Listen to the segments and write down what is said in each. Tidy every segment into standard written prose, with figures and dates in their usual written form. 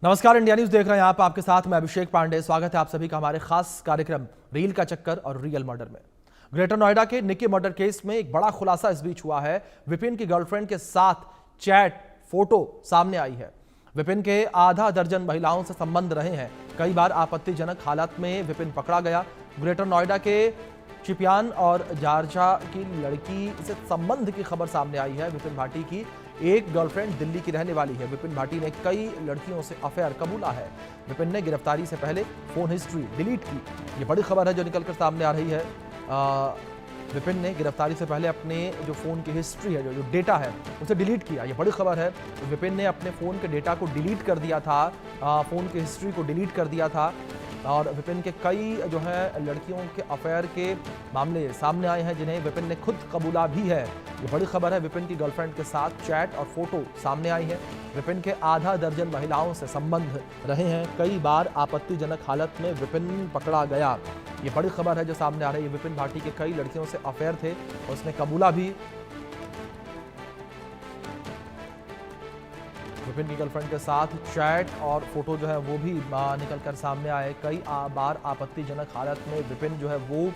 नमस्कार, India news देख रहे हैं आप। आपके साथ मैं अभिषेक पांडे। स्वागत है आप सभी का हमारे खास कार्यक्रम रील का चक्कर और रियल मर्डर में। ग्रेटर नोएडा के निक्की मर्डर केस में एक बड़ा खुलासा इस बीच हुआ है। विपिन की गर्लफ्रेंड के साथ चैट फोटो सामने आई है। विपिन के आधा दर्जन महिलाओं से संबंध रहे हैं। कई बार आपत्तिजनक हालत में विपिन पकड़ा गया। ग्रेटर नोएडा के चिपियान और जारजा की लड़की से संबंध की खबर सामने आई है। विपिन भाटी की एक गर्लफ्रेंड दिल्ली की रहने वाली है। विपिन भाटी ने कई लड़कियों से अफेयर कबूला है। विपिन ने गिरफ्तारी से पहले फोन हिस्ट्री डिलीट की। ये बड़ी खबर है जो निकलकर सामने आ रही है। विपिन ने गिरफ्तारी से पहले अपने जो फ़ोन की हिस्ट्री है, जो डेटा है, उसे डिलीट किया। ये बड़ी खबर है। विपिन ने अपने फ़ोन के डेटा को डिलीट कर दिया था, फ़ोन की हिस्ट्री को डिलीट कर दिया था। और विपिन के कई जो है लड़कियों के अफेयर के मामले सामने आए हैं, जिन्हें विपिन ने खुद कबूला भी है। ये बड़ी खबर है। विपिन की गर्लफ्रेंड के साथ चैट और फोटो सामने आई है। विपिन के आधा दर्जन महिलाओं से संबंध रहे हैं। कई बार आपत्तिजनक हालत में विपिन पकड़ा गया। ये बड़ी खबर है जो सामने आ रही है। विपिन भाटी के कई लड़कियों से अफेयर थे और उसने कबूला भी। विपिन की गर्लफ्रेंड के साथ चैट और फोटो जो है वो भी निकल कर सामने आए। कई बार आपत्तिजनक हालत में विपिन जो है वो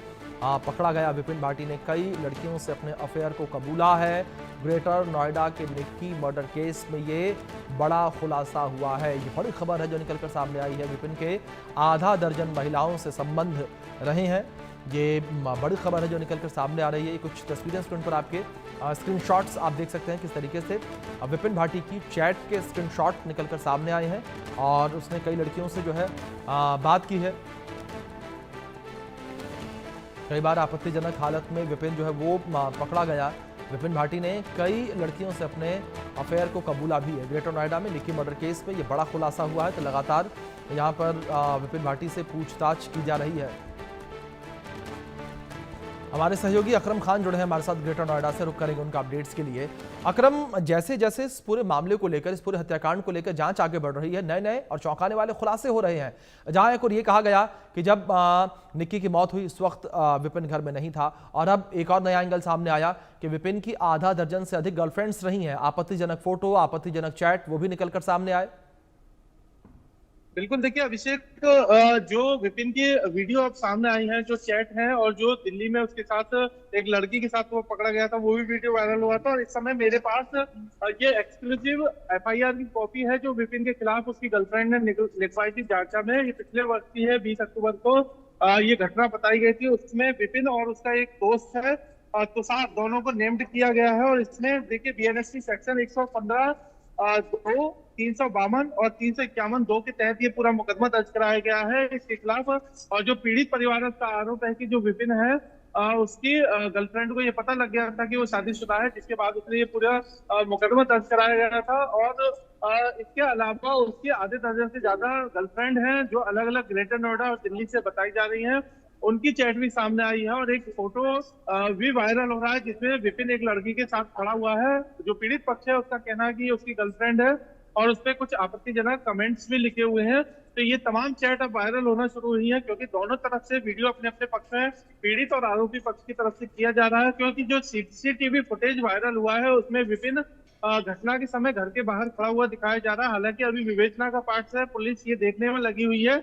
पकड़ा गया। विपिन भाटी ने कई लड़कियों से अपने अफेयर को कबूला है। ग्रेटर नोएडा के निक्की मर्डर केस में ये बड़ा खुलासा हुआ है। ये बड़ी खबर है जो निकलकर सामने आई है। विपिन के आधा दर्जन महिलाओं से संबंध रहे हैं। ये बड़ी खबर है जो निकलकर सामने आ रही है। कुछ तस्वीरें स्क्रीन पर आपके स्क्रीनशॉट्स आप देख सकते हैं किस तरीके से विपिन भाटी की चैट के स्क्रीनशॉट निकलकर सामने आए हैं और उसने कई लड़कियों से जो है बात की है। कई बार आपत्तिजनक हालत में विपिन जो है वो पकड़ा गया। विपिन भाटी ने कई लड़कियों से अपने अफेयर को कबूला भी है। ग्रेटर नोएडा में निक्की मर्डर केस में ये बड़ा खुलासा हुआ है, तो लगातार यहाँ पर विपिन भाटी से पूछताछ की जा रही है। हमारे सहयोगी अकरम खान जुड़े हैं हमारे साथ ग्रेटर नोएडा से। रुक करेंगे उनका अपडेट्स के लिए। अकरम, जैसे जैसे इस पूरे मामले को लेकर, इस पूरे हत्याकांड को लेकर जांच आगे बढ़ रही है, नए नए और चौंकाने वाले खुलासे हो रहे हैं। जहां एक और ये कहा गया कि जब निक्की की मौत हुई इस वक्त विपिन घर में नहीं था, और अब एक और नया एंगल सामने आया कि विपिन की आधा दर्जन से अधिक गर्लफ्रेंड्स रही हैं। आपत्तिजनक फोटो, आपत्तिजनक चैट वो भी निकलकर सामने आए। बिल्कुल, देखिए अभिषेक, जो विपिन की वीडियो अब सामने आई है, जो चैट है, और जो दिल्ली में उसके साथ एक लड़की के साथ वो पकड़ा गया था, वो भी वीडियो वायरल हुआ था। और इस समय मेरे पास ये एक्सक्लूसिव एफआईआर की कॉपी है जो विपिन के खिलाफ उसकी गर्लफ्रेंड ने लिखवाई थी जांचा में। ये पिछले वर्ष की है, 20 अक्टूबर को ये घटना बताई गई थी। उसमें विपिन और उसका एक दोस्त है तुषार, दोनों को नेम्ड किया गया है। और इसमें देखिए बीएनएसटी सेक्शन 115 दो 352 और 351 के तहत ये पूरा मुकदमा दर्ज कराया गया है इसके खिलाफ। और जो पीड़ित परिवार का आरोप है कि जो विपिन है उसकी गर्लफ्रेंड को ये पता लग गया था कि वो शादीशुदा है, जिसके बाद उसने ये पूरा मुकदमा दर्ज कराया गया था। और इसके अलावा उसके आधे दर्जन से ज्यादा गर्लफ्रेंड हैं जो अलग अलग ग्रेटर नोएडा और दिल्ली से बताई जा रही हैं। उनकी चैट भी सामने आई है और एक फोटो भी वायरल हो रहा है जिसमें विपिन एक लड़की के साथ खड़ा हुआ है। जो पीड़ित पक्ष है उसका कहना है कि ये उसकी गर्लफ्रेंड है और उसपे कुछ आपत्तिजनक कमेंट्स भी लिखे हुए हैं। तो ये तमाम चैट अब वायरल होना शुरू हुई है क्योंकि दोनों तरफ से वीडियो अपने अपने पक्ष में, पीड़ित और आरोपी पक्ष की तरफ से किया जा रहा है। क्योंकि जो सीसीटीवी फुटेज वायरल हुआ है उसमें विपिन घटना के समय घर के बाहर खड़ा हुआ दिखाया जा रहा है। हालांकि अभी विवेचना का पार्ट है, पुलिस ये देखने में लगी हुई है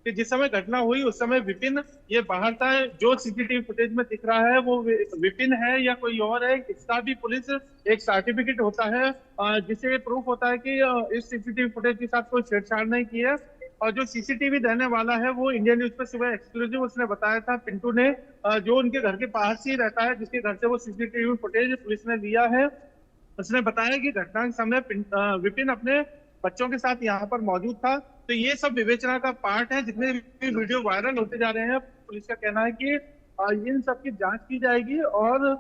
कि जिस समय घटना हुई उस समय विपिन ये बाहर था। जो सीसीटीवी फुटेज में दिख रहा है वो विपिन है या कोई और है, इसका भी पुलिस एक सर्टिफिकेट होता है जिससे प्रूफ होता है कि इस सीसीटीवी फुटेज के साथ कोई छेड़छाड़ नहीं की है। और जो सीसीटीवी देने वाला है वो इंडियन न्यूज पे सुबह एक्सक्लूसिव उसने बताया था, पिंटू ने, जो उनके घर के पास ही रहता है, जिसके घर से वो सीसीटीवी फुटेज पुलिस ने लिया है। उसने बताया कि घटना के समय विपिन अपने बच्चों के साथ यहाँ पर मौजूद था। तो ये सब विवेचना का पार्ट है। जितने भी वीडियो वायरल होते जा रहे हैं, पुलिस का कहना है कि इन सब की जांच की जाएगी और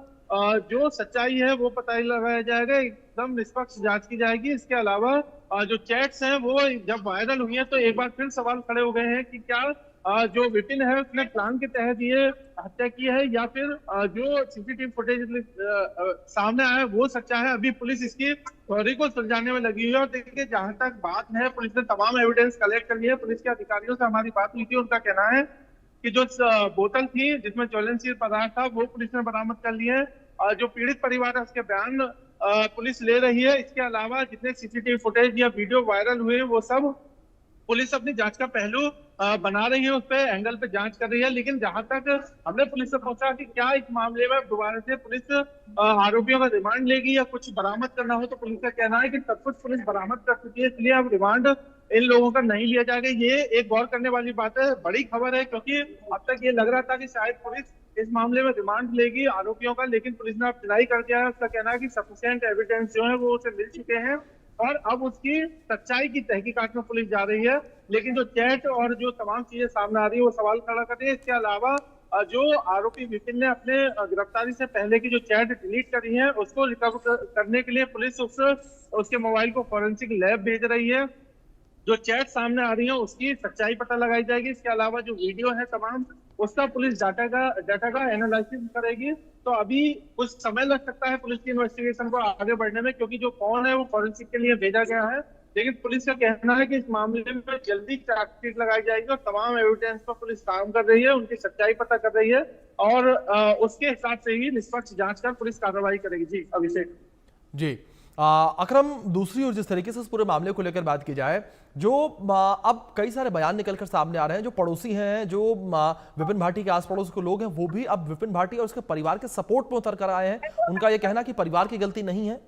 जो सच्चाई है वो पता ही लगाया जाएगा। एकदम निष्पक्ष जांच की जाएगी। इसके अलावा जो चैट्स हैं वो जब वायरल हुई है तो एक बार फिर सवाल खड़े हो गए हैं कि क्या जो विपिन है उसने प्लान के तहत ये हत्या की है या फिर जो सीसीटीवी फुटेज सामने आया है वो सच्चा है। अभी पुलिस इसकी थ्योरी को सुलझाने में लगी हुई है। और देखिए, जहां तक बात है, पुलिस ने तमाम एविडेंस कलेक्ट कर लिया है। पुलिस के अधिकारियों से हमारी बात हुई थी, उनका कहना है कि जो बोतल थी जिसमें ज्वलनशील पदार्थ था वो पुलिस ने बरामद कर लिए है। जो पीड़ित परिवार है उसके बयान पुलिस ले रही है। इसके अलावा जितने सीसीटीवी फुटेज या वीडियो वायरल हुए वो सब पुलिस अपनी जांच का पहलू बना रही है, उस पे एंगल पे जांच कर रही है। लेकिन जहां तक हमने पुलिस से पूछा कि क्या इस मामले में दोबारा से पुलिस आरोपियों का रिमांड लेगी या कुछ बरामद करना हो, तो पुलिस का कहना है कि सब कुछ पुलिस बरामद कर चुकी है, इसलिए अब रिमांड इन लोगों का नहीं लिया जाएगा। ये एक गौर करने वाली बात है, बड़ी खबर है, क्योंकि अब तक ये लग रहा था कि शायद पुलिस इस मामले में रिमांड लेगी आरोपियों का, लेकिन पुलिस ने अब डिनाई कर दिया है। उसका कहना है कि सफिशिएंट एविडेंस जो है वो उसे मिल चुके हैं और अब उसकी सच्चाई की तहकीकात में पुलिस जा रही है। लेकिन जो चैट और जो तमाम चीजें सामने आ रही है वो सवाल खड़ा कर रही है। इसके अलावा जो आरोपी विपिन ने अपने गिरफ्तारी से पहले की जो चैट डिलीट करी है उसको रिकवर करने के लिए पुलिस उसके मोबाइल को फॉरेंसिक लैब भेज रही है। जो चैट सामने आ रही है उसकी सच्चाई पता लगाई जाएगी। इसके अलावा जो वीडियो है तमाम उसका पुलिस डाटा का एनालिसिस करेगी। तो अभी कुछ समय लग सकता है पुलिस की इन्वेस्टिगेशन को आगे बढ़ने में, क्योंकि जो फोन है वो फॉरेंसिक के लिए भेजा गया है। लेकिन पुलिस का कहना है कि इस मामले में जल्दी चार्जशीट लगाई जाएगी और तमाम एविडेंस पर पुलिस काम कर रही है, उनकी सच्चाई पता कर रही है और उसके हिसाब से ही निष्पक्ष जांच कर पुलिस कार्रवाई करेगी। जी अभिषेक। जी अकरम, दूसरी ओर जिस तरीके से इस पूरे मामले को लेकर बात की जाए, जो अब कई सारे बयान निकलकर सामने आ रहे हैं, जो पड़ोसी हैं, जो विपिन भाटी के आस पड़ोस के लोग हैं, वो भी अब विपिन भाटी और उसके परिवार के सपोर्ट में उतर कर आए हैं। उनका यह कहना कि परिवार की गलती नहीं है।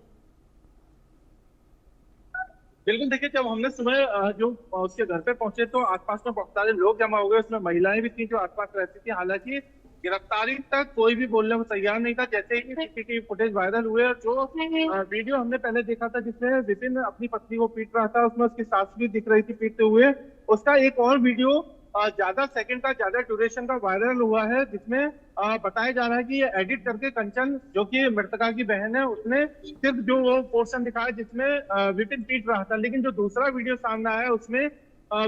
बिल्कुल, देखिए जब हमने सुबह जो उसके घर पे पहुंचे तो आसपास में बहुत सारे लोग जमा हो गए, उसमें महिलाएं भी थी जो आसपास रहती थी। हालांकि गिरफ्तारी तक कोई भी बोलने को तैयार नहीं था। जैसे ही सीसीटीवी फुटेज वायरल हुए और जो वीडियो हमने पहले देखा था जिसमें विपिन अपनी पत्नी को पीट रहा था, उसमें उसकी सास भी दिख रही थी पीटते हुए, उसका एक और वीडियो ज्यादा सेकंड का, ज्यादा ड्यूरेशन का वायरल हुआ है, जिसमें बताया जा रहा है कि ये एडिट करके कंचन जो कि मृतका की बहन है उसने सिर्फ जो वो पोर्शन दिखाया जिसमें विपिन पीट रहा था। लेकिन जो दूसरा वीडियो सामने आया उसमें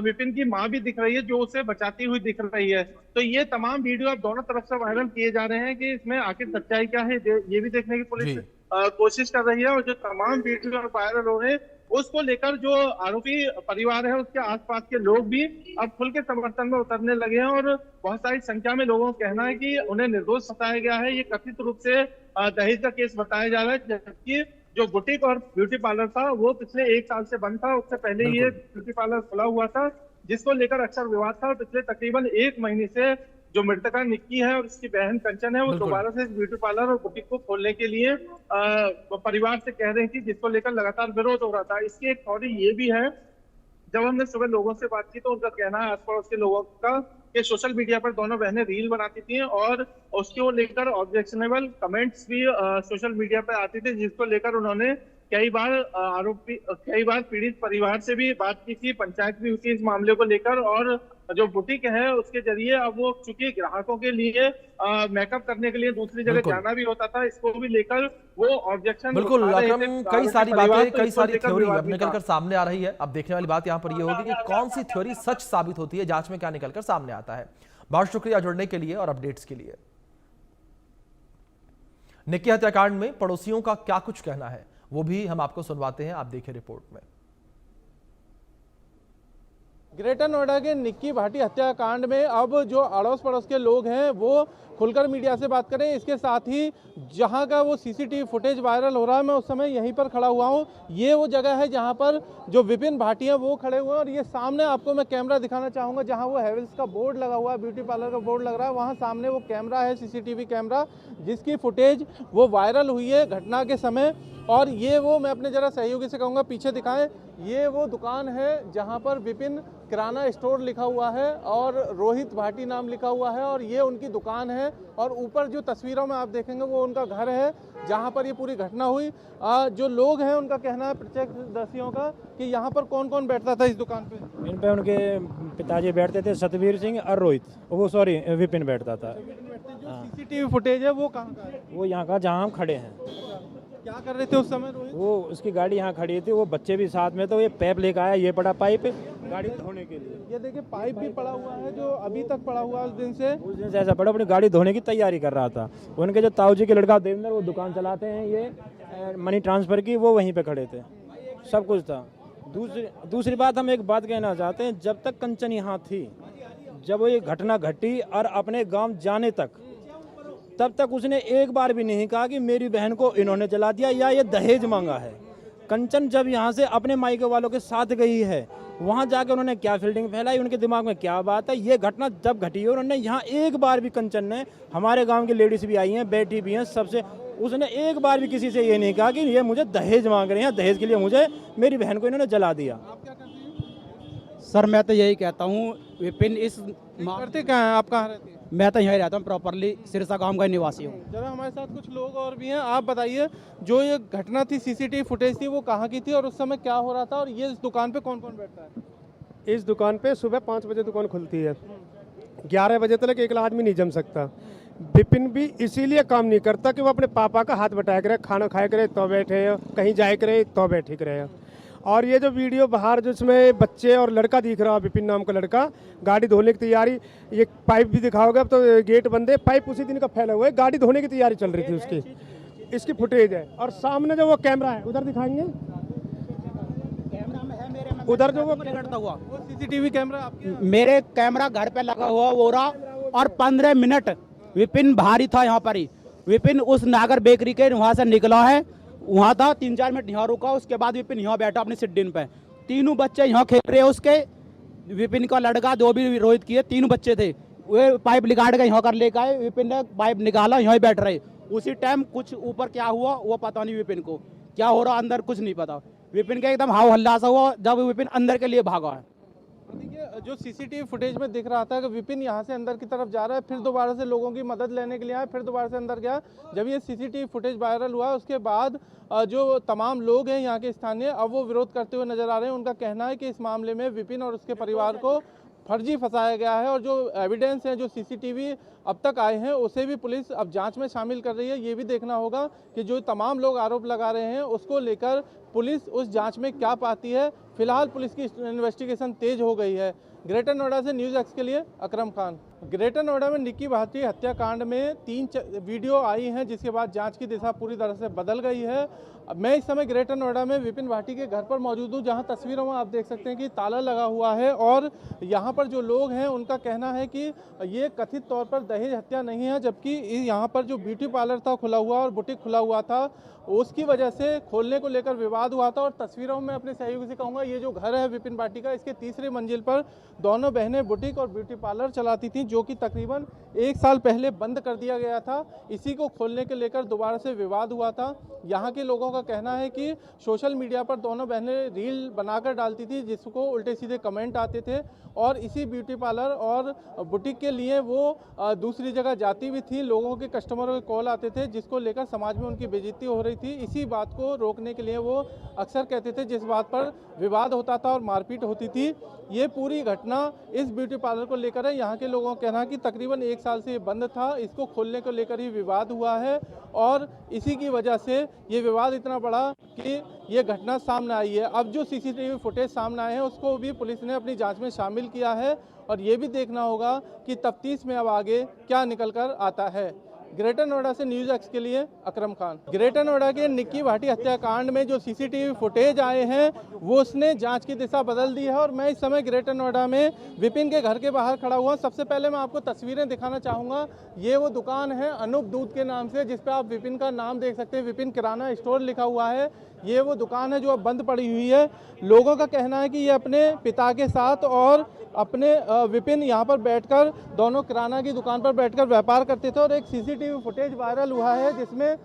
विपिन की मां भी दिख रही है जो उसे बचाती हुई दिख रही है। तो ये तमाम वीडियो अब दोनों तरफ से वायरल किए जा रहे हैं कि इसमें आखिर सच्चाई क्या है, ये भी देखने की पुलिस कोशिश कर रही है। और जो तमाम वीडियो वायरल हो रहे हैं उसको लेकर जो आरोपी परिवार है उसके आसपास के लोग भी अब खुल के समर्थन में उतरने लगे हैं और बहुत सारी संख्या में लोगों का कहना है कि उन्हें निर्दोष बताया गया है। ये कथित रूप से दहेज का केस बताया जा रहा है, जबकि जो बुटीक और ब्यूटी पार्लर था वो पिछले 1 साल से बंद था। उससे पहले ये ब्यूटी पार्लर खुला हुआ था, जिसको लेकर अक्सर विवाद था। और पिछले तकरीबन 1 महीने से जो मृतका निक्की है और उसकी बहन कंचन है वो दोबारा से ब्यूटी पार्लर और बुटीक को खोलने के लिए परिवार से कह रही थी, जिसको लेकर लगातार विरोध हो रहा था। इसकी एक थ्योरी ये भी है, जब हमने सुबह लोगों से बात की तो उनका कहना है आस पड़ोस के लोगों का कि सोशल मीडिया पर दोनों बहनें रील बनाती थी और उसको लेकर ऑब्जेक्शनेबल कमेंट्स भी सोशल मीडिया पर आती थी, जिसको लेकर उन्होंने कई बार पीड़ित परिवार से भी बात की थी, पंचायत भी हुई थी इस मामले को लेकर। और जो बुटीक है उसके जरिए अब वो चूंकि ग्राहकों के लिए मेकअप करने के लिए दूसरी जगह जाना भी होता था, इसको भी लेकर वो ऑब्जेक्शन बिल्कुल अकरम, कई सारी बातें, कई सारी थ्योरी अब निकलकर सामने आ रही है। अब देखने वाली बात यहाँ पर ये होगी कि कौन सी थ्योरी सच साबित होती है, जांच में क्या निकलकर सामने आता है। बहुत शुक्रिया जुड़ने के लिए और अपडेट्स के लिए। निक्की हत्याकांड में पड़ोसियों का क्या कुछ कहना है वो भी हम आपको सुनवाते हैं, आप देखिए रिपोर्ट में। ग्रेटर नोएडा के निक्की भाटी हत्याकांड में अब जो अड़ोस पड़ोस के लोग हैं वो खुलकर मीडिया से बात करें। इसके साथ ही जहां का वो सीसीटीवी फुटेज वायरल हो रहा है, मैं उस समय यहीं पर खड़ा हुआ हूं। ये वो जगह है जहां पर जो विपिन भाटी हैं वो खड़े हुए हैं और ये सामने आपको मैं कैमरा दिखाना चाहूँगा, जहां वो हैवेल्स का बोर्ड लगा हुआ है, ब्यूटी पार्लर का बोर्ड लग रहा है, वहाँ सामने वो कैमरा है, सीसीटीवी कैमरा, जिसकी फुटेज वो वायरल हुई है घटना के समय। और ये वो, मैं अपने जरा सहयोगी से कहूँगा पीछे दिखाएं, ये वो दुकान है जहाँ पर विपिन किराना स्टोर लिखा हुआ है और रोहित भाटी नाम लिखा हुआ है और ये उनकी दुकान है। और ऊपर जो तस्वीरों में आप देखेंगे वो उनका घर है जहाँ पर ये पूरी घटना हुई। जो लोग हैं उनका कहना है, प्रत्यक्षदर्शियों का, कि यहाँ पर कौन कौन बैठता था इस दुकान पे? इन पे उनके पिताजी बैठते थे, सतवीर सिंह और रोहित, वो सॉरी विपिन बैठता था। जो सीसीटीवी फुटेज है वो कहाँ का है? वो यहाँ का जहाँ हम खड़े हैं। क्या कर रहे थे उस समय रोहित? वो उसकी गाड़ी यहाँ खड़ी थी, वो बच्चे भी साथ में, तो ये पैप लेकर आया, ये पड़ा पाइप गाड़ी धोने के लिए। ये देखिए पाइप भी पड़ा हुआ है जो अभी तक पड़ा हुआ है उस दिन से ऐसा पड़ा, अपनी गाड़ी धोने की तैयारी कर रहा था। उनके जो ताऊजी के लड़का देवेंद्र, वो दुकान चलाते हैं ये मनी ट्रांसफर की, वो वहीं पे खड़े थे, सब कुछ था। दूसरी बात, हम एक बात कहना चाहते हैं, जब तक कंचन यहाँ थी, जब ये घटना घटी और अपने गाँव जाने तक, तब तक उसने एक बार भी नहीं कहा कि मेरी बहन को इन्होंने जला दिया या ये दहेज मांगा है। कंचन जब यहाँ से अपने मायके वालों के साथ गई है, वहाँ जाके उन्होंने क्या फील्डिंग फैलाई, उनके दिमाग में क्या बात है। ये घटना जब घटी है, उन्होंने यहाँ एक बार भी, कंचन ने, हमारे गांव की लेडीज़ भी आई हैं, बैठी भी हैं, सबसे, उसने एक बार भी किसी से ये नहीं कहा कि ये मुझे दहेज मांग रहे हैं, दहेज के लिए मुझे, मेरी बहन को इन्होंने जला दिया। सर मैं तो यही कहता हूँ, विपिन इस करते क्या हैं आप, कहाँ रहते हैं? मैं तो यहीं रहता हूँ, प्रॉपरली सिरसा गांव का निवासी हूँ। जरा हमारे साथ कुछ लोग और भी हैं, आप बताइए जो ये घटना थी, सीसीटीवी फुटेज थी, वो कहाँ की थी और उस समय क्या हो रहा था, और ये इस दुकान पे कौन कौन बैठता है? इस दुकान पे सुबह 5 बजे दुकान खुलती है, 11 बजे तक एक आदमी नहीं जम सकता। विपिन भी इसीलिए काम नहीं करता कि वो अपने पापा का हाथ बटाया करे, खाना खाया करे तो बैठे, कहीं जाए करे तो बैठे करे। और ये जो वीडियो बाहर जिसमें बच्चे और लड़का दिख रहा, विपिन नाम का लड़का गाड़ी धोने की तैयारी, ये पाइप भी दिखाओगे अब तो गेट बंद है, पाइप उसी दिन का फैला हुआ है, गाड़ी धोने की तैयारी चल रही थी उसकी, इसकी फुटेज है। और सामने जो वो कैमरा है, उधर दिखाएंगे, उधर जो वो करता हुआ वो सीसीटीवी कैमरा आपके? मेरे कैमरा घर पे लगा हुआ वो रहा, और 15 मिनट विपिन भारी था यहाँ पर ही। विपिन उस नागर बेकरी के वहाँ से निकला है, वहाँ था, 3-4 मिनट यहाँ रुका, उसके बाद विपिन यहाँ बैठा अपने सिड्डिन पे। तीनों बच्चे यहाँ खेल रहे हैं उसके, विपिन का लड़का जो भी रोहित की है, 3 बच्चे थे, वे पाइप निकाल के यहाँ कर लेकर आए, विपिन ने पाइप निकाला, यहाँ बैठ रहे। उसी टाइम कुछ ऊपर क्या हुआ वो पता नहीं, विपिन को क्या हो रहा अंदर कुछ नहीं पता। विपिन का एकदम हाव हल्ला सा हुआ जब विपिन अंदर के लिए भागा है। देखिए, जो सीसीटीवी फुटेज में दिख रहा था कि विपिन यहाँ से अंदर की तरफ जा रहा है, फिर दोबारा से लोगों की मदद लेने के लिए आया, फिर दोबारा से अंदर गया। जब ये सीसीटीवी फुटेज वायरल हुआ उसके बाद जो तमाम लोग हैं यहाँ के स्थानीय, अब वो विरोध करते हुए नजर आ रहे हैं। उनका कहना है कि इस मामले में विपिन और उसके परिवार को फर्जी फंसाया गया है, और जो एविडेंस है, जो सीसीटीवी अब तक आए हैं, उसे भी पुलिस अब जांच में शामिल कर रही है। ये भी देखना होगा कि जो तमाम लोग आरोप लगा रहे हैं उसको लेकर पुलिस उस जांच में क्या पाती है। फिलहाल पुलिस की इन्वेस्टिगेशन तेज हो गई है। ग्रेटर नोएडा से न्यूज़ एक्स के लिए अकरम खान। ग्रेटर नोएडा में निक्की भाटी हत्याकांड में 3 वीडियो आई हैं, जिसके बाद जांच की दिशा पूरी तरह से बदल गई है। मैं इस समय ग्रेटर नोएडा में विपिन भाटी के घर पर मौजूद हूं, जहां तस्वीरों में आप देख सकते हैं कि ताला लगा हुआ है, और यहां पर जो लोग हैं उनका कहना है कि ये कथित तौर पर दहेज हत्या नहीं है, जबकि यहां पर जो ब्यूटी पार्लर था खुला हुआ और बुटीक खुला हुआ था, उसकी वजह से खोलने को लेकर विवाद हुआ था। और तस्वीरों में अपने सहयोगी से कहूँगा, ये जो घर है विपिन भाटी का, इसके 3री मंजिल पर दोनों बहनें बुटीक और ब्यूटी पार्लर चलाती थीं, जो कि तकरीबन 1 साल पहले बंद कर दिया गया था। इसी को खोलने के लेकर दोबारा से विवाद हुआ था। यहाँ के लोगों का कहना है कि सोशल मीडिया पर दोनों बहनें रील बनाकर डालती थी, जिसको उल्टे सीधे कमेंट आते थे, और इसी ब्यूटी पार्लर और बुटीक के लिए वो दूसरी जगह जाती भी थी। लोगों के कस्टमरों के कॉल आते थे, जिसको लेकर समाज में उनकी बेइज्जती हो रही थी। इसी बात को रोकने के लिए वो अक्सर कहते थे, जिस बात पर विवाद होता था और मारपीट होती थी। ये पूरी घटना इस ब्यूटी पार्लर को लेकर है। यहाँ के लोगों का कहना है कि तकरीबन 1 साल से ये बंद था, इसको खोलने को लेकर ही विवाद हुआ है, और इसी की वजह से ये विवाद इतना बड़ा कि ये घटना सामने आई है। अब जो सीसीटीवी फुटेज सामने आए हैं उसको भी पुलिस ने अपनी जांच में शामिल किया है, और ये भी देखना होगा कि तफ्तीश में अब आगे क्या निकल कर आता है। ग्रेटर नोएडा से न्यूज़ एक्स के लिए अकरम खान। ग्रेटर नोएडा के निक्की भाटी हत्याकांड में जो सीसीटीवी फुटेज आए हैं वो उसने जांच की दिशा बदल दी है, और मैं इस समय ग्रेटर नोएडा में विपिन के घर के बाहर खड़ा हुआ। सबसे पहले मैं आपको तस्वीरें दिखाना चाहूँगा। ये वो दुकान है अनूप दूध के नाम से, जिस पे आप विपिन का नाम देख सकते हैं, विपिन किराना स्टोर लिखा हुआ है। ये वो दुकान है जो अब बंद पड़ी हुई है। लोगों का कहना है कि ये अपने पिता के साथ और अपने विपिन यहाँ पर बैठकर, दोनों किराना की दुकान पर बैठकर व्यापार करते थे। और एक सीसीटीवी फुटेज वायरल हुआ है जिसमें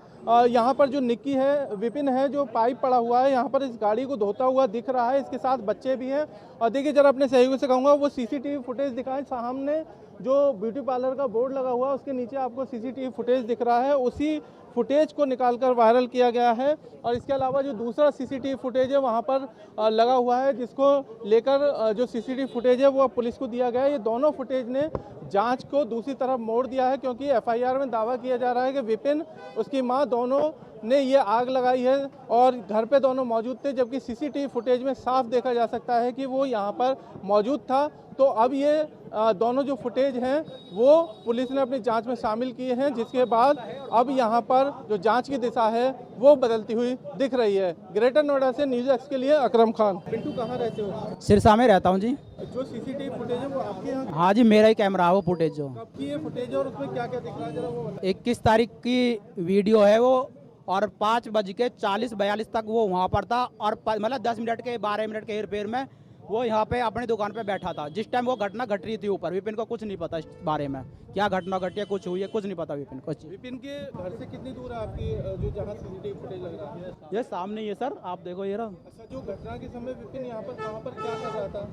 यहाँ पर जो निक्की है, विपिन है, जो पाइप पड़ा हुआ है यहाँ पर, इस गाड़ी को धोता हुआ दिख रहा है। इसके साथ बच्चे भी हैं। और देखिए, जरा अपने सहयोगी से कहूँगा वो सीसीटीवी फुटेज दिखाएं। सामने जो ब्यूटी पार्लर का बोर्ड लगा हुआ है उसके नीचे आपको सीसीटीवी फुटेज दिख रहा है, उसी फुटेज को निकालकर वायरल किया गया है। और इसके अलावा जो दूसरा सीसीटीवी फुटेज है वहाँ पर लगा हुआ है, जिसको लेकर जो सीसीटीवी फुटेज है वो अब पुलिस को दिया गया है। ये दोनों फुटेज ने जांच को दूसरी तरफ मोड़ दिया है, क्योंकि एफआईआर में दावा किया जा रहा है कि विपिन, उसकी मां, दोनों ने ये आग लगाई है और घर पे दोनों मौजूद थे, जबकि सीसीटीवी फुटेज में साफ देखा जा सकता है कि वो यहाँ पर मौजूद था। तो अब ये दोनों जो फुटेज हैं वो पुलिस ने अपनी जांच में शामिल किए हैं, जिसके बाद अब यहाँ पर जो जांच की दिशा है वो बदलती हुई दिख रही है। ग्रेटर नोएडा से न्यूज़ एक्स के लिए अकरम खान। पिंटू, कहाँ रहते हो? सिरसा में रहता हूँ जी। जो सीसीटीवी फुटेज है वो आपके यहाँ? हाँ जी, मेरा ही कैमरा है वो फुटेज। जो कब की ये फुटेज है और उसमें क्या क्या दिख रहा है, जरा वो बताइए। 21 तारीख की वीडियो है वो, और 5:40-42 तक वो वहाँ पर था और मतलब 10 मिनट के 12 मिनट के हेर फेर में वो यहाँ पे अपनी दुकान पे बैठा था। जिस टाइम वो घटना घट रही थी ऊपर, विपिन को कुछ नहीं पता इस बारे में, क्या घटना घटी है, कुछ हुई है, कुछ नहीं पता विपिन को। विपिन के घर से कितनी दूर है आपकी जो जहाँ सीसीटीवी फुटेज लग रहा है? ये सामने ही है सर, आप देखो ये रहा। अच्छा, जो घटना के समय विपिन यहाँ पर कहाँ पर क्या कर रहा था?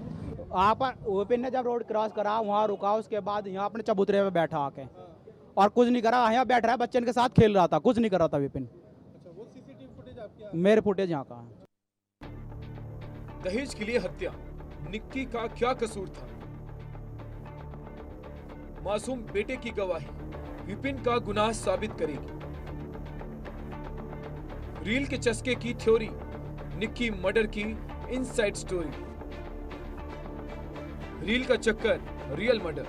वहाँ पर विपिन ने जब रोड क्रॉस करा वहाँ रुका, उसके बाद यहाँ अपने चबूतरे पे बैठा आके और कुछ नहीं करा, यहाँ बैठ रहा है बच्चन के साथ खेल रहा था, कुछ नहीं कर रहा था विपिन। अच्छा, वो सीसीटीवी फुटेज आपके? मेरे फुटेज यहाँ का है। दहेज के लिए हत्या, निक्की का क्या कसूर था? मासूम बेटे की गवाही विपिन का गुनाह साबित करेगी। रील के चस्के की थ्योरी, निक्की मर्डर की इनसाइड स्टोरी। रील का चक्कर, रियल मर्डर।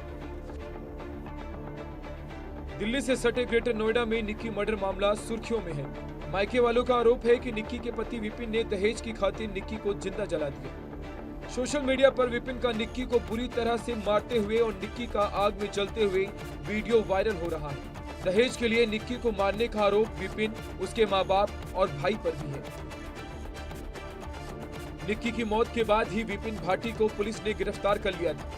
दिल्ली से सटे ग्रेटर नोएडा में निक्की मर्डर मामला सुर्खियों में है। मायके वालों का आरोप है कि निक्की के पति विपिन ने दहेज की खातिर निक्की को जिंदा जला दिया। सोशल मीडिया पर विपिन का निक्की को बुरी तरह से मारते हुए और निक्की का आग में जलते हुए वीडियो वायरल हो रहा है। दहेज के लिए निक्की को मारने का आरोप विपिन, उसके मां बाप और भाई पर भी है। निक्की की मौत के बाद ही विपिन भाटी को पुलिस ने गिरफ्तार कर लिया था,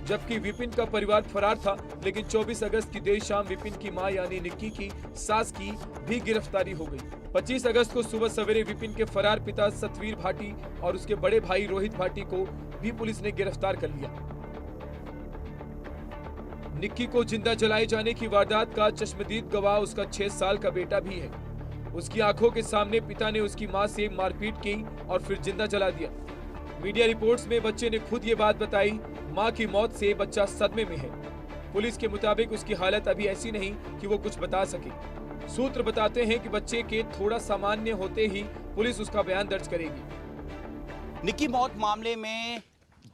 जबकि विपिन का परिवार फरार था। लेकिन 24 अगस्त की देर शाम विपिन की मां यानी निक्की की सास की भी गिरफ्तारी हो गई। 25 अगस्त को सुबह सवेरे विपिन के फरार पिता सतवीर भाटी और उसके बड़े भाई रोहित भाटी को भी पुलिस ने गिरफ्तार कर लिया। निक्की को जिंदा जलाए जाने की वारदात का चश्मदीद गवाह उसका 6 साल का बेटा भी है। उसकी आंखों के सामने पिता ने उसकी मां से मारपीट की और फिर जिंदा जला दिया। मीडिया रिपोर्ट्स में बच्चे ने खुद ये बात बताई। मां की मौत से बच्चा सदमे में है। पुलिस के मुताबिक उसकी हालत अभी ऐसी नहीं कि वो कुछ बता सके। सूत्र बताते हैं कि बच्चे के थोड़ा सामान्य होते ही पुलिस उसका बयान दर्ज करेगी। निक्की मौत मामले में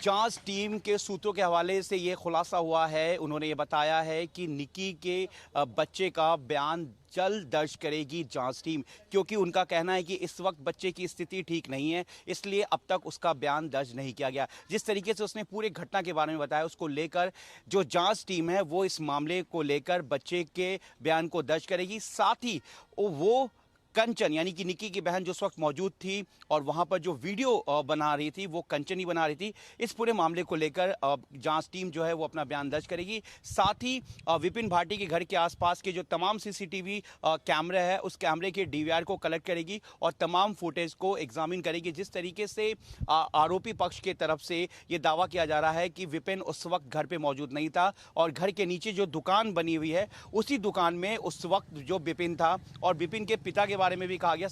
जांच टीम के सूत्रों के हवाले से ये खुलासा हुआ है। उन्होंने ये बताया है कि निक्की के बच्चे का बयान जल्द दर्ज करेगी जांच टीम, क्योंकि उनका कहना है कि इस वक्त बच्चे की स्थिति ठीक नहीं है, इसलिए अब तक उसका बयान दर्ज नहीं किया गया। जिस तरीके से उसने पूरे घटना के बारे में बताया, उसको लेकर जो जांच टीम है वो इस मामले को लेकर बच्चे के बयान को दर्ज करेगी। साथ ही वो कंचन यानी कि निक्की की बहन जो उस वक्त मौजूद थी और वहां पर जो वीडियो बना रही थी वो कंचन ही बना रही थी। इस पूरे मामले को लेकर जांच टीम जो है वो अपना बयान दर्ज करेगी। साथ ही विपिन भाटी के घर के आसपास के जो तमाम सीसीटीवी कैमरे हैं उस कैमरे के डीवीआर को कलेक्ट करेगी और तमाम फुटेज को एग्जामिन करेगी। जिस तरीके से आरोपी पक्ष की तरफ से ये दावा किया जा रहा है कि विपिन उस वक्त घर पर मौजूद नहीं था और घर के नीचे जो दुकान बनी हुई है उसी दुकान में उस वक्त जो विपिन था, और विपिन के पिता के बारे में भी कहा गया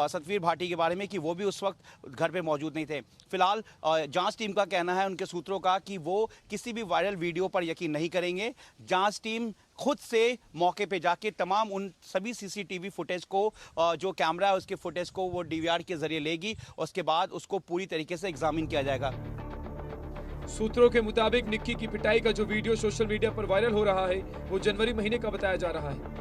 सतवीर भाटी के बारे में कि वो भी उस वक्त घर पे मौजूद नहीं थे। फिलहाल जांच टीम का कहना है, उनके सूत्रों का, कि वो किसी भी वायरल वीडियो पर यकीन नहीं करेंगे। जांच टीम खुद से मौके पे जाके तमाम उन सभी सीसीटीवी फुटेज को जो कैमरा है उसके फुटेज को वो डीवीआर के जरिए लेगी और उसके बाद उसको पूरी तरीके से एग्जामिन किया जाएगा। सूत्रों के मुताबिक निक्की की पिटाई का जो वीडियो सोशल मीडिया पर वायरल हो रहा है वो जनवरी महीने का बताया जा रहा है।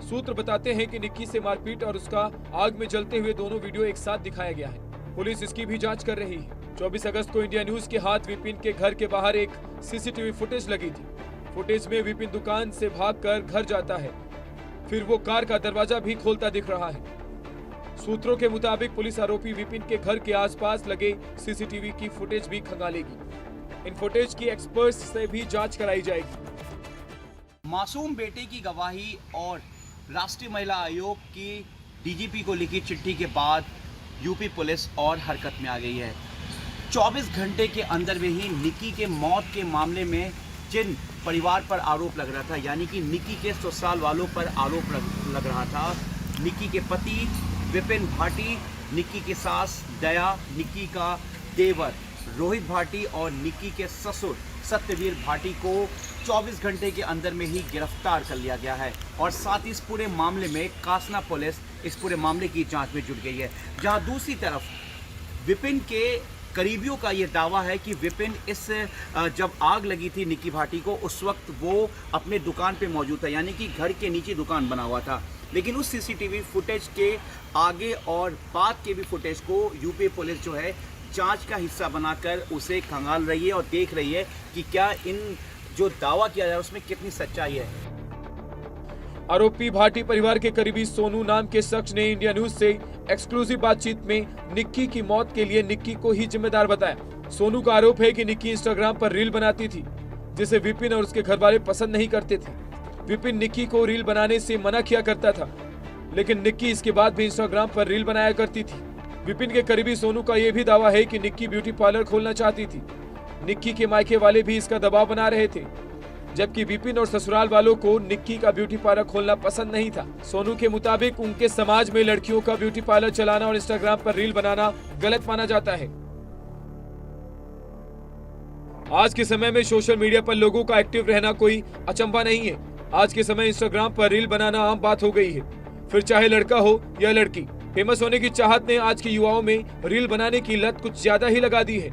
सूत्र बताते हैं कि निक्की से मारपीट और उसका आग में जलते हुए दोनों वीडियो एक साथ दिखाया गया है। पुलिस इसकी भी जांच कर रही है। 24 अगस्त को इंडिया न्यूज के हाथ विपिन के घर के बाहर एक सीसीटीवी फुटेज लगी थी। फुटेज में विपिन दुकान से भागकर घर जाता है, फिर वो कार का दरवाजा भी खोलता दिख रहा है। सूत्रों के मुताबिक पुलिस आरोपी विपिन के घर के आसपास लगे सीसीटीवी की फुटेज भी खंगालेगी। इन फुटेज की एक्सपर्ट्स से भी जांच कराई जाएगी। मासूम बेटे की गवाही और राष्ट्रीय महिला आयोग की डीजीपी को लिखी चिट्ठी के बाद यूपी पुलिस और हरकत में आ गई है। 24 घंटे के अंदर में ही निक्की के मौत के मामले में जिन परिवार पर आरोप लग रहा था, यानी कि निक्की के ससुराल वालों पर आरोप लग रहा था, निक्की के पति विपिन भाटी, निक्की की सास दया, निक्की का देवर रोहित भाटी और निक्की के ससुर सत्यवीर भाटी को 24 घंटे के अंदर में ही गिरफ्तार कर लिया गया है। और साथ ही इस पूरे मामले में कासना पुलिस इस पूरे मामले की जांच में जुट गई है। जहां दूसरी तरफ विपिन के करीबियों का ये दावा है कि विपिन जब आग लगी थी निक्की भाटी को उस वक्त वो अपने दुकान पे मौजूद था, यानी कि घर के नीचे दुकान बना हुआ था। लेकिन उस सीसीटीवी फुटेज के आगे और बाद के भी फुटेज को यूपी पुलिस जो है जांच का हिस्सा बनाकर उसे खंगाल रही है और देख रही है कि क्या इन जो दावा किया जा रहा है उसमें कितनी सच्चाई है। आरोपी भाटी परिवार के करीबी सोनू नाम के शख्स ने इंडिया न्यूज से एक्सक्लूसिव बातचीत में निक्की की मौत के लिए निक्की को ही जिम्मेदार बताया। सोनू का आरोप है कि निक्की इंस्टाग्राम पर रील बनाती थी, जिसे विपिन और उसके घरवाले पसंद नहीं करते थे। विपिन निक्की को रील बनाने से मना किया करता था, लेकिन निक्की इसके बाद भी इंस्टाग्राम पर रील बनाया करती थी। विपिन के करीबी सोनू का यह भी दावा है कि निक्की ब्यूटी पार्लर खोलना चाहती थी। निक्की के मायके वाले भी इसका दबाव बना रहे थे, जबकि विपिन और ससुराल वालों को निक्की का ब्यूटी पार्लर खोलना पसंद नहीं था। सोनू के मुताबिक उनके समाज में लड़कियों का ब्यूटी पार्लर चलाना और इंस्टाग्राम पर रील बनाना गलत माना जाता है। आज के समय में सोशल मीडिया पर लोगों का एक्टिव रहना कोई अचंभा नहीं है। आज के समय इंस्टाग्राम पर रील बनाना आम बात हो गई है, फिर चाहे लड़का हो या लड़की। फेमस होने की चाहत ने आज के युवाओं में रील बनाने की लत कुछ ज्यादा ही लगा दी है।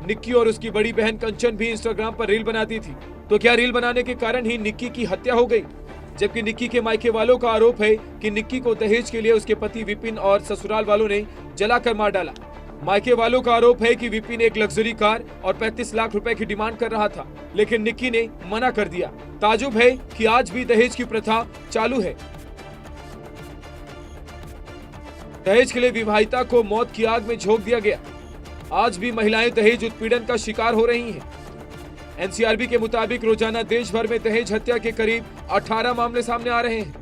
निक्की और उसकी बड़ी बहन कंचन भी इंस्टाग्राम पर रील बनाती थी, तो क्या रील बनाने के कारण ही निक्की की हत्या हो गई? जबकि निक्की के मायके वालों का आरोप है कि निक्की को दहेज के लिए उसके पति विपिन और ससुराल वालों ने जलाकर मार डाला। मायके वालों का आरोप है कि विपिन एक लग्जरी कार और 35 लाख रुपए की डिमांड कर रहा था, लेकिन निक्की ने मना कर दिया। ताजुब है कि आज भी दहेज की प्रथा चालू है। दहेज के लिए विवाहिता को मौत की आग में झोंक दिया गया। आज भी महिलाएं दहेज उत्पीड़न का शिकार हो रही हैं। एनसीआरबी के मुताबिक रोजाना देश भर में दहेज हत्या के करीब 18 मामले सामने आ रहे हैं।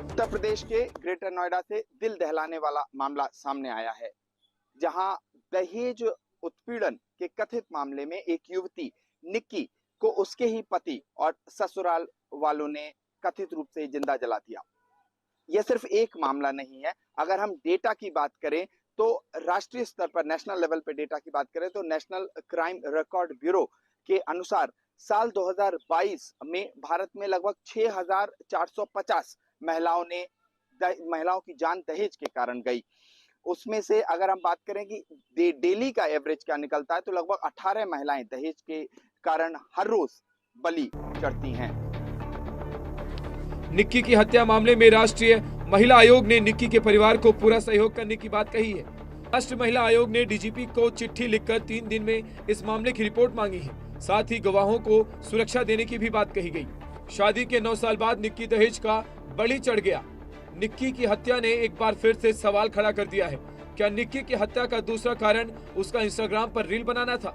उत्तर प्रदेश के ग्रेटर नोएडा से दिल दहलाने वाला मामला सामने आया है, जहां दहेज उत्पीड़न के कथित मामले में एक युवती निक्की को उसके ही पति और ससुराल वालों ने कथित रूप से जिंदा जला दिया। यह सिर्फ एक मामला नहीं है। अगर हम डेटा की बात करें तो राष्ट्रीय स्तर पर, नेशनल लेवल पे डेटा की बात करें तो नेशनल क्राइम रिकॉर्ड ब्यूरो के अनुसार साल 2022 में भारत में लगभग 6,450 महिलाओं की जान दहेज के कारण गई। उसमें से अगर हम बात करें कि डेली का एवरेज क्या निकलता है तो लगभग 18 महिलाएं दहेज के कारण हर रोज बलि चढ़ती हैं। निक्की की हत्या मामले में राष्ट्रीय महिला आयोग ने निक्की के परिवार को पूरा सहयोग करने की बात कही है। राष्ट्रीय महिला आयोग ने डीजीपी को चिट्ठी लिखकर 3 दिन में इस मामले की रिपोर्ट मांगी है। साथ ही गवाहों को सुरक्षा देने की भी बात कही गई। शादी के 9 साल बाद निक्की दहेज का बलि चढ़ गया। निक्की की हत्या ने एक बार फिर से सवाल खड़ा कर दिया है। क्या निक्की की हत्या का दूसरा कारण उसका इंस्टाग्राम पर रील बनाना था?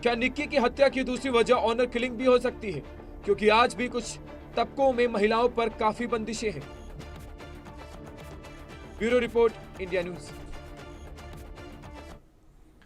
क्या निक्की की हत्या की दूसरी वजह ऑनर किलिंग भी हो सकती है? क्योंकि आज भी कुछ तबकों में महिलाओं पर काफी बंदिशें हैं। Bureau report, India news.